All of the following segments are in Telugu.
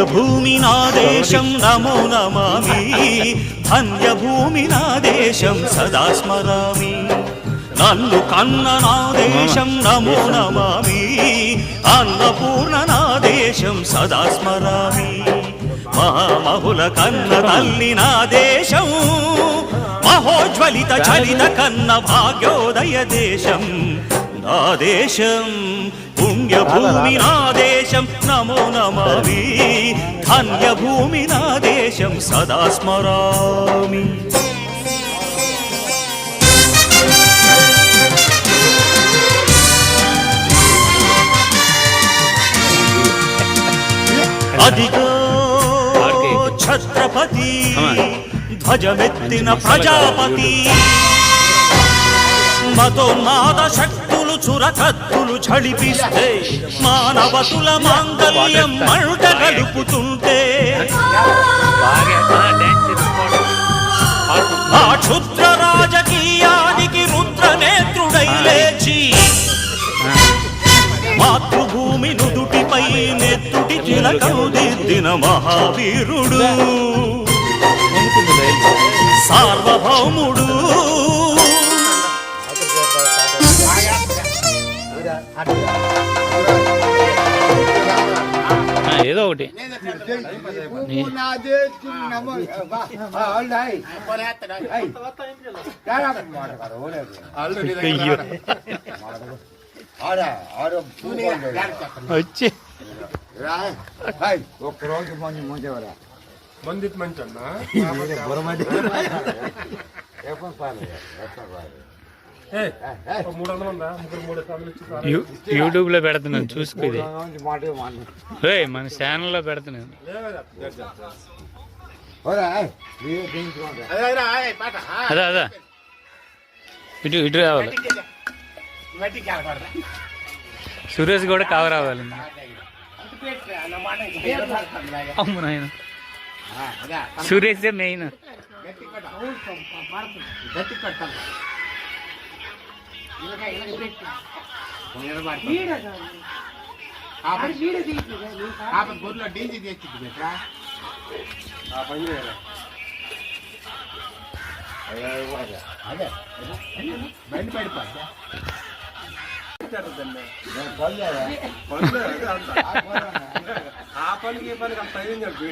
పుణ్యభూమి నా దేశం నమో నమామి ధన్యభూమి నా దేశం సదా స్మరామి నన్ను కన్న నా దేశం నమో నమామి అన్నపూర్ణ నా దేశం సదా స్మరామి మహామహుల కన్న తల్లి నా దేశం మహోజ్వలిత చలిత కన్న భాగ్యోదయ దేశం నా దేశం పుణ్యభూమి నా దేశం నమో నమామి ధన్యభూమి నా దేశం సదా స్మరామి అదిగో ఛత్రపతి ధ్వజమెత్తిన ప్రజాపతి మతోన్మాద శక్తులు చురకత్తులు ఝడిపిస్తే మానవతుల మాంగల్యం మంట గడుపుతుంటే ఆ క్షుద్ర రాజకీయానికి రుద్రనేత్రుడై లేచి మాతృభూమి నుదుటిపై నెత్తుటి తిలకం దిద్దిన మహావీరుడు సార్వభౌముడు ఏదో ఒకటి వచ్చి ఒక్కరోజు కొంచెం ముంచేవరా మందికి మంచి అన్నా యూట్యూబ్ లో పెడుతున్నాను చూసుకుంది మన ఛానల్లో పెడుతున్నాను అదా అదా ఇటు ఇటు రావాలి సురేష్ కూడా కవర్ రావాలి అమ్మ నాయన సురేష్ మెయిన్ డీజీ తెచ్చి బండి పడిపోద్దా ఆ పనికి ఈ పనికి అంత అయింది చెప్పి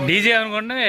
డీజే అనుకుంటే